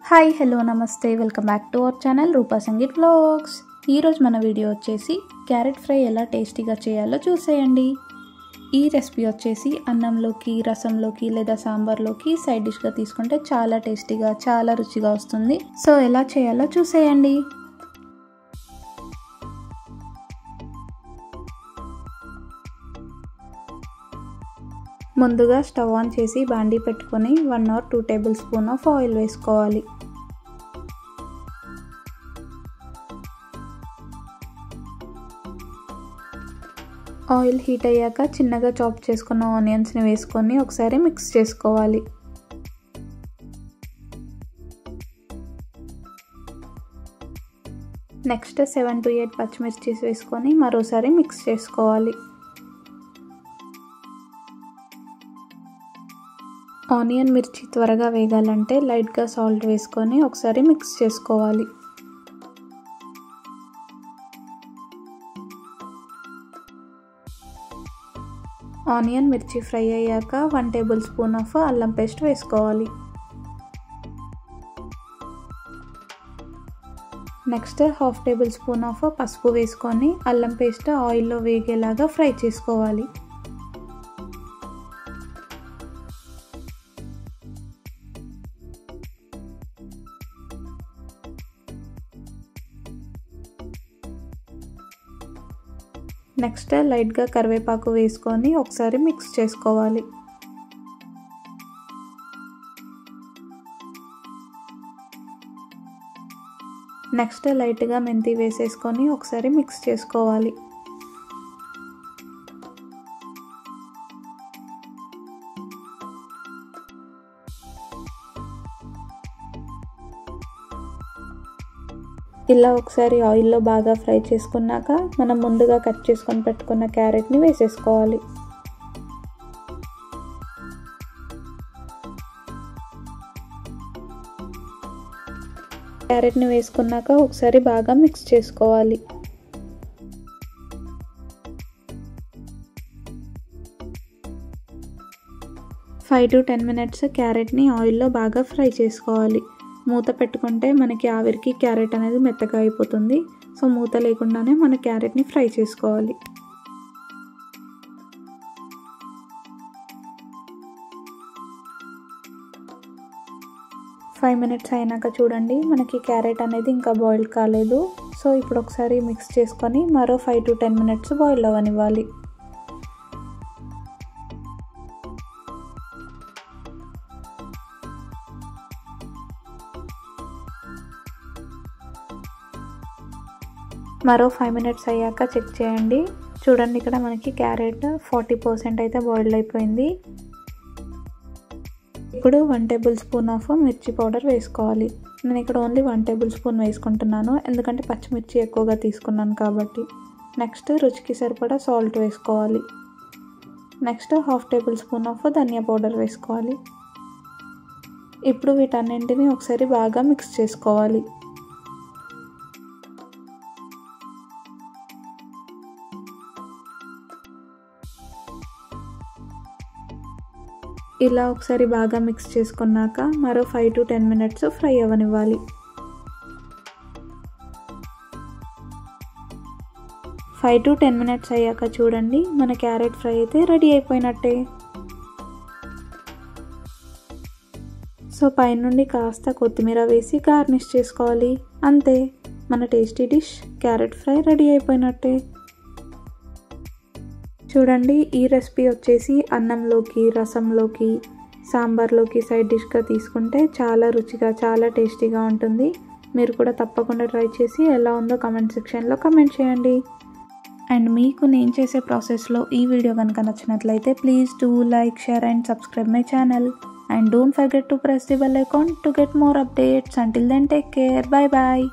Hi hello నమస్తే welcome back to our channel Rupa Sangeet vlogs. ఈరోజు మన వీడియో వచ్చేసి క్యారెట్ ఫ్రై ఎలా టేస్టీగా చేయాలో చూసేయండి. ఈ రెసిపీ వచ్చేసి అన్నంలోకి, రసంలోకి లేదా సాంబార్లోకి సైడ్ డిష్గా తీసుకుంటే చాలా టేస్టీగా, చాలా రుచిగా వస్తుంది. సో ఎలా చేయాలో చూసేయండి. ముందుగా స్టవ్ ఆన్ చేసి బాండీ పెట్టుకొని 1 or 2 table spoon of oil వేసుకోవాలి. ఆయిల్ హీట్ అయ్యాక చిన్నగా చాప్ చేసుకున్న ఆనియన్స్ని వేసుకొని ఒకసారి మిక్స్ చేసుకోవాలి. నెక్స్ట్ 7 to 8 పచ్చిమిర్చి వేసుకొని మరోసారి మిక్స్ చేసుకోవాలి. ఆనియన్ మిర్చి త్వరగా వేగాలంటే లైట్గా సాల్ట్ వేసుకొని ఒకసారి మిక్స్ చేసుకోవాలి. ఆనియన్ మిర్చి ఫ్రై అయ్యాక 1 టేబుల్ స్పూన్ ఆఫ్ అల్లం పేస్ట్ వేసుకోవాలి. నెక్స్ట్ 1/2 టేబుల్ స్పూన్ ఆఫ్ పసుపు వేసుకొని అల్లం పేస్ట్ ఆయిల్లో వేగేలాగా ఫ్రై చేసుకోవాలి. నెక్స్ట్ లైట్గా కరివేపాకు వేసుకొని ఒకసారి మిక్స్ చేసుకోవాలి. నెక్స్ట్ లైట్గా మెంతి వేసేసుకొని ఒకసారి మిక్స్ చేసుకోవాలి. ఇలా ఒకసారి ఆయిల్లో బాగా ఫ్రై చేసుకున్నాక మనం ముందుగా కట్ చేసుకొని పెట్టుకున్న క్యారెట్ని వేసేసుకోవాలి. క్యారెట్ని వేసుకున్నాక ఒకసారి బాగా మిక్స్ చేసుకోవాలి. ఫైవ్ to 10 minutes క్యారెట్ని ఆయిల్లో బాగా ఫ్రై చేసుకోవాలి. మూత పెట్టుకుంటే మనకి ఆవిరికి క్యారెట్ అనేది మెత్తగా అయిపోతుంది. సో మూత లేకుండానే మన క్యారెట్ని ఫ్రై చేసుకోవాలి. ఫైవ్ మినిట్స్ అయినాక చూడండి, మనకి క్యారెట్ అనేది ఇంకా బాయిల్ కాలేదు. సో ఇప్పుడు ఒకసారి మిక్స్ చేసుకొని మరో 5 to 10 minutes బాయిల్ అవ్వనివ్వాలి. మరో 5 minutes అయ్యాక చెక్ చేయండి. చూడండి, ఇక్కడ మనకి క్యారెట్ 40% అయితే బాయిల్డ్ అయిపోయింది. ఇప్పుడు 1 టేబుల్ స్పూన్ ఆఫ్ మిర్చి పౌడర్ వేసుకోవాలి. నేను ఇక్కడ ఓన్లీ 1 టేబుల్ స్పూన్ వేసుకుంటున్నాను, ఎందుకంటే పచ్చిమిర్చి ఎక్కువగా తీసుకున్నాను కాబట్టి. నెక్స్ట్ రుచికి సరిపడా సాల్ట్ వేసుకోవాలి. Next 1/2 tablespoon of dhania powder వేసుకోవాలి. ఇప్పుడు వీటన్నింటినీ ఒకసారి బాగా మిక్స్ చేసుకోవాలి. ఇలా ఒకసారి బాగా మిక్స్ చేసుకున్నాక మరో 5 to 10 minutes ఫ్రై అవ్వనివ్వాలి. 5 to 10 minutes అయ్యాక చూడండి, మన క్యారెట్ ఫ్రై అయితే రెడీ అయిపోయినట్టే. సో పైనుండి కాస్త కొత్తిమీర వేసి గార్నిష్ చేసుకోవాలి. అంతే, మన tasty dish carrot fry ready అయిపోయినట్టే. చూడండి, ఈ రెసిపీ వచ్చేసి అన్నంలోకి, రసంలోకి, సాంబార్లోకి సైడ్ డిష్గా తీసుకుంటే చాలా రుచిగా, చాలా టేస్టీగా ఉంటుంది. మీరు కూడా తప్పకుండా ట్రై చేసి ఎలా ఉందో కమెంట్ సెక్షన్లో కమెంట్ చేయండి. అండ్ మీకు నేను చేసే ప్రాసెస్లో ఈ వీడియో కనుక నచ్చినట్లయితే please do like, share and subscribe my channel. And don't forget to press the bell icon to get more updates. Until then, take care. Bye bye.